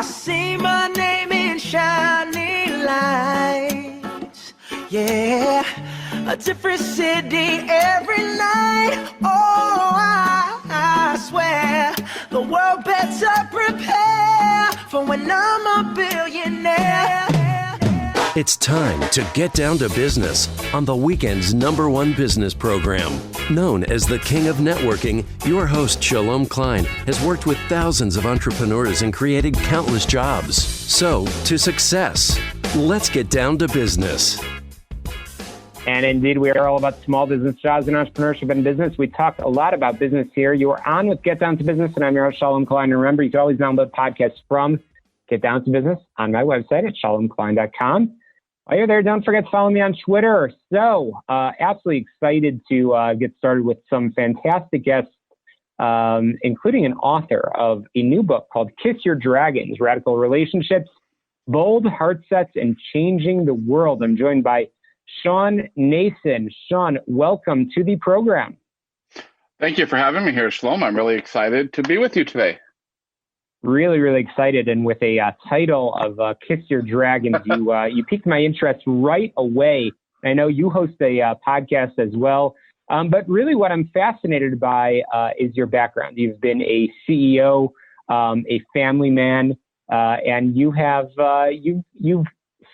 I see my name in shining lights. Yeah, a different city every night. Oh, I swear the world better prepare for when I'm a billionaire. It's time to get down to business on the weekend's #1 business program. Known as the King of Networking, your host, Shalom Klein, has worked with thousands of entrepreneurs and created countless jobs. So, to success, let's get down to business. And indeed, we are all about small business jobs and entrepreneurship and business. We talk a lot about business here. You are on with Get Down to Business, and I'm your host, Shalom Klein. And remember, you can always download podcasts from Get Down to Business on my website at shalomklein.com. While you're there, don't forget to follow me on Twitter. So, absolutely excited to get started with some fantastic guests, including an author of a new book called Kiss Your Dragons, Radical Relationships, Bold Heart Sets, and Changing the World. I'm joined by Shawn Nason. Shawn, welcome to the program. Thank you for having me here, Shalom. I'm really excited to be with you today. Really, really excited. And with a title of Kiss Your Dragons, you piqued my interest right away. I know you host a podcast as well. But really what I'm fascinated by is your background. You've been a CEO, a family man, and you have you've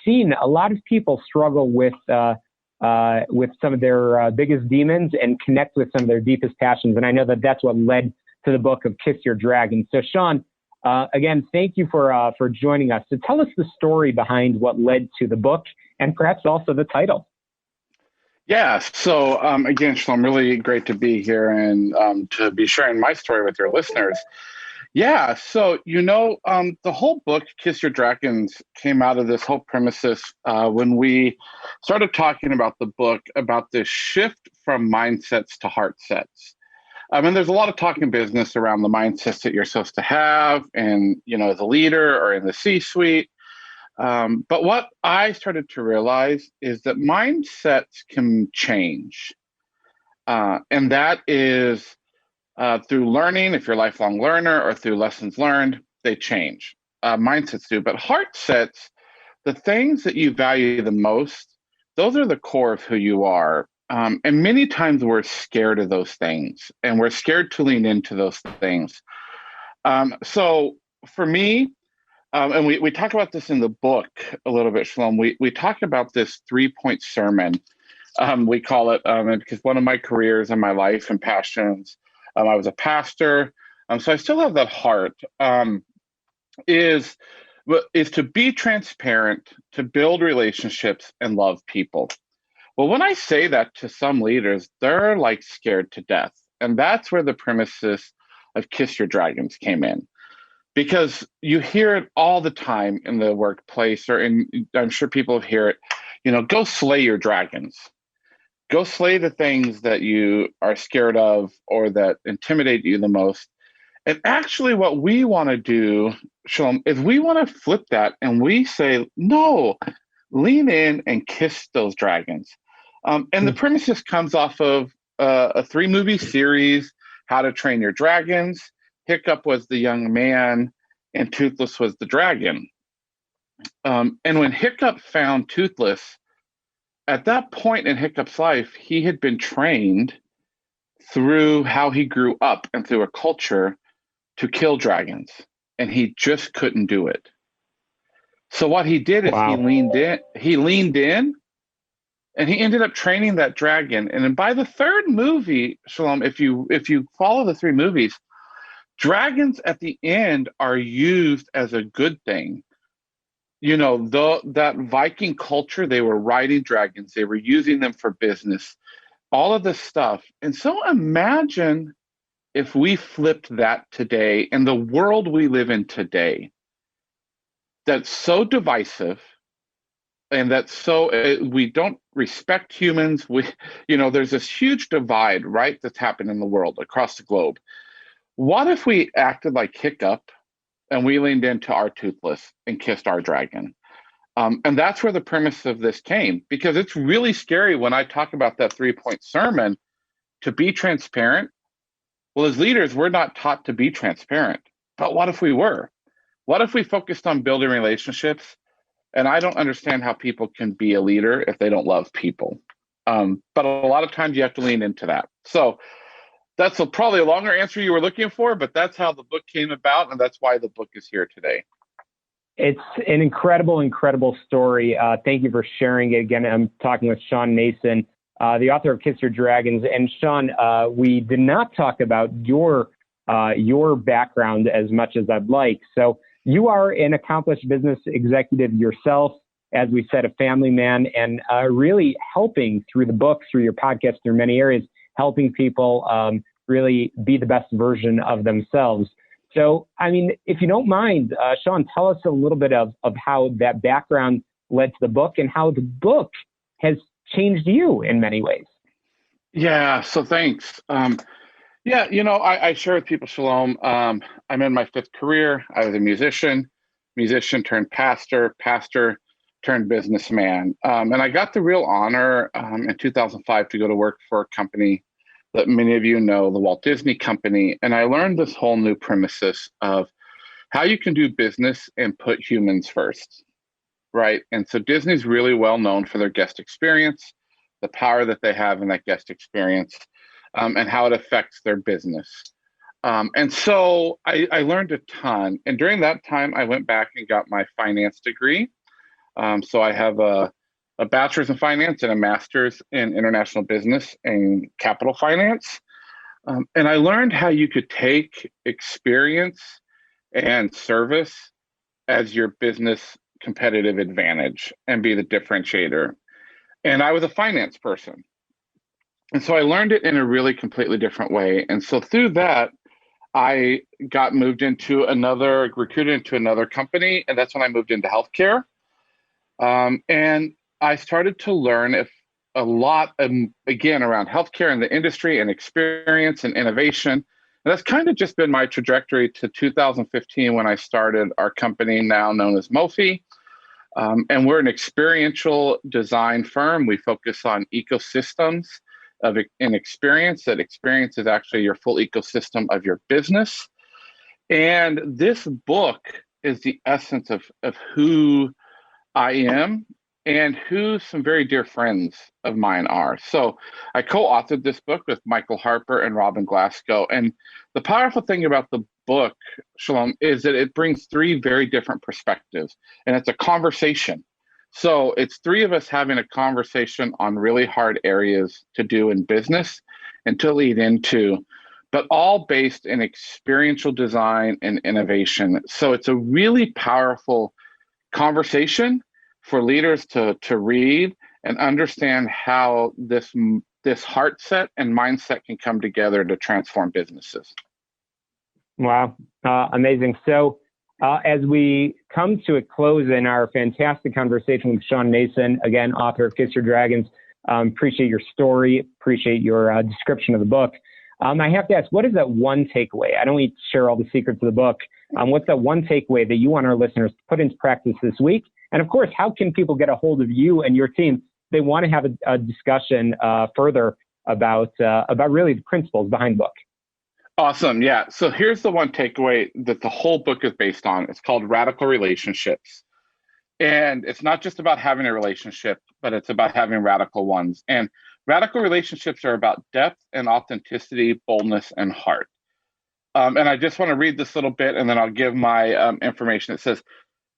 seen a lot of people struggle with some of their biggest demons and connect with some of their deepest passions. And I know that that's what led to the book of Kiss Your Dragons. So Shawn, again, thank you for joining us. So tell us the story behind what led to the book and perhaps also the title. Yeah. So again, Shalom, really great to be here and to be sharing my story with your listeners. Yeah. So, the whole book, Kiss Your Dragons, came out of this whole premises when we started talking about the book, about this shift from mindsets to heart sets. And there's a lot of talk in business around the mindsets that you're supposed to have and, as a leader or in the C-suite. But what I started to realize is that mindsets can change. And that is through learning, if you're a lifelong learner, or through lessons learned, they change. Mindsets do. But heart sets, the things that you value the most, those are the core of who you are. And many times we're scared of those things, and we're scared to lean into those things. So for me, and we talk about this in the book a little bit, Shalom, we talk about this 3-point sermon. We call it, because one of my careers and my life and passions, I was a pastor. So I still have that heart, is to be transparent, to build relationships and love people. Well, when I say that to some leaders, they're like scared to death. And that's where the premises of Kiss Your Dragons came in. Because you hear it all the time in the workplace, I'm sure people hear it, go slay your dragons. Go slay the things that you are scared of or that intimidate you the most. And actually what we want to do, Shalom, is we want to flip that and we say, no, lean in and kiss those dragons. And the premises comes off of a 3-movie series, How to Train Your Dragons. Hiccup was the young man, and Toothless was the dragon. And when Hiccup found Toothless, at that point in Hiccup's life, he had been trained through how he grew up and through a culture to kill dragons, and he just couldn't do it. So what he did is he leaned in, and he ended up training that dragon. And then by the 3rd movie, Shalom, if you follow the 3 movies, dragons at the end are used as a good thing. That Viking culture, they were riding dragons. They were using them for business, all of this stuff. And so imagine if we flipped that today in the world we live in today, that's so divisive, and that's so we don't respect humans. There's this huge divide, right, that's happened in the world across the globe. What if we acted like Hiccup and we leaned into our Toothless and kissed our dragon? And that's where the premise of this came, because it's really scary when I talk about that 3-point sermon to be transparent. Well, as leaders, we're not taught to be transparent. But what if we were? What if we focused on building relationships? And I don't understand how people can be a leader if they don't love people. But a lot of times you have to lean into that. So that's probably a longer answer you were looking for, but that's how the book came about, and that's why the book is here today. It's an incredible, incredible story. Thank you for sharing it. Again, I'm talking with Shawn Nason, the author of Kiss Your Dragons. And Shawn, we did not talk about your background as much as I'd like. So you are an accomplished business executive yourself, as we said, a family man, and really helping through the book, through your podcast, through many areas, helping people really be the best version of themselves. So, I mean, if you don't mind, Shawn, tell us a little bit of how that background led to the book and how the book has changed you in many ways. Yeah, so thanks. Yeah, I share with people, Shalom. I'm in my 5th career. I was a musician turned pastor turned businessman. And I got the real honor in 2005 to go to work for a company that many of you know, the Walt Disney Company. And I learned this whole new premises of how you can do business and put humans first, right? And so Disney's really well known for their guest experience, the power that they have in that guest experience, and how it affects their business. And so I learned a ton. And during that time, I went back and got my finance degree. So I have a bachelor's in finance and a master's in international business and capital finance. And I learned how you could take experience and service as your business competitive advantage and be the differentiator. And I was a finance person. And so I learned it in a really completely different way. And so through that, I got recruited into another company. And that's when I moved into healthcare. And I started to learn a lot, again, around healthcare and the industry and experience and innovation. And that's kind of just been my trajectory to 2015 when I started our company now known as Mophie. And we're an experiential design firm. We focus on ecosystems of an experience. That experience is actually your full ecosystem of your business. And this book is the essence of who I am and who some very dear friends of mine are. So I co-authored this book with Michael Harper and Robin Glasgow. And the powerful thing about the book, Shalom, is that it brings 3 very different perspectives, and it's a conversation. So it's 3 of us having a conversation on really hard areas to do in business and to lead into, but all based in experiential design and innovation. So it's a really powerful conversation for leaders to read and understand how this heart set and mindset can come together to transform businesses. Wow. Amazing. So as we come to a close in our fantastic conversation with Shawn Nason, again, author of Kiss Your Dragons, appreciate your story, appreciate your description of the book. I have to ask, what is that one takeaway? I don't need to share all the secrets of the book. What's that one takeaway that you want our listeners to put into practice this week? And of course, how can people get a hold of you and your team? They want to have a discussion further about really the principles behind the book. Awesome. Yeah. So here's the one takeaway that the whole book is based on. It's called Radical Relationships. And it's not just about having a relationship, but it's about having radical ones. And radical relationships are about depth and authenticity, boldness, and heart. And I just want to read this little bit, and then I'll give my information. It says,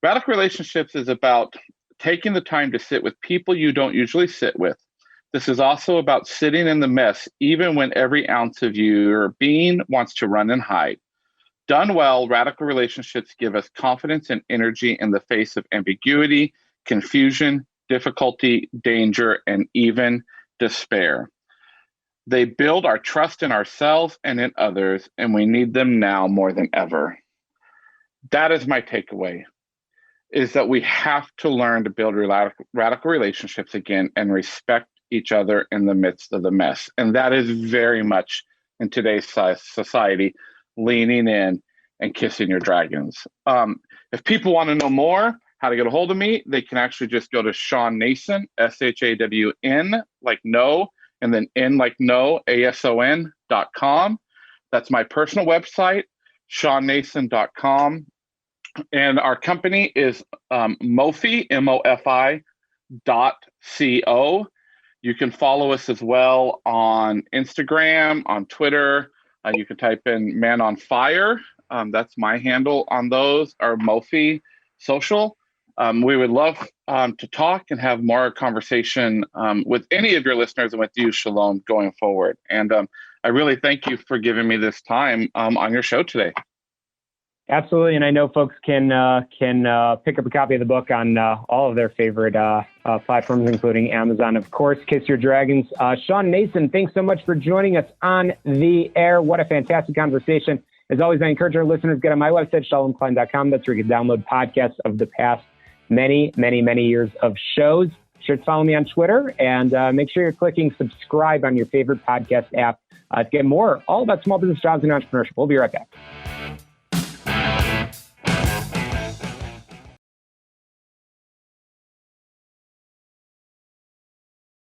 radical relationships is about taking the time to sit with people you don't usually sit with. This is also about sitting in the mess, even when every ounce of your being wants to run and hide. Done well, radical relationships give us confidence and energy in the face of ambiguity, confusion, difficulty, danger, and even despair. They build our trust in ourselves and in others, and we need them now more than ever. That is my takeaway, is that we have to learn to build radical relationships again and respect each other in the midst of the mess. And that is very much in today's society, leaning in and kissing your dragons. If people want to know more, how to get a hold of me, they can actually just go to Shawn Nason, SHAWN, like no, and then N like no, ASON.com. That's my personal website, ShawnNason.com. And our company is Mofi, MOFI.co. You can follow us as well on Instagram, on Twitter. You can type in Man on Fire. That's my handle on those, or Mofi Social. We would love to talk and have more conversation with any of your listeners and with you, Shalom, going forward. And I really thank you for giving me this time on your show today. Absolutely, and I know folks can pick up a copy of the book on all of their favorite platforms, including Amazon, of course. Kiss Your Dragons. Shawn Nason, thanks so much for joining us on the air. What a fantastic conversation. As always, I encourage our listeners to get on my website, shalomklein.com. That's where you can download podcasts of the past many, many, many years of shows. Be sure to follow me on Twitter, and make sure you're clicking subscribe on your favorite podcast app to get more all about small business, jobs, and entrepreneurship. We'll be right back.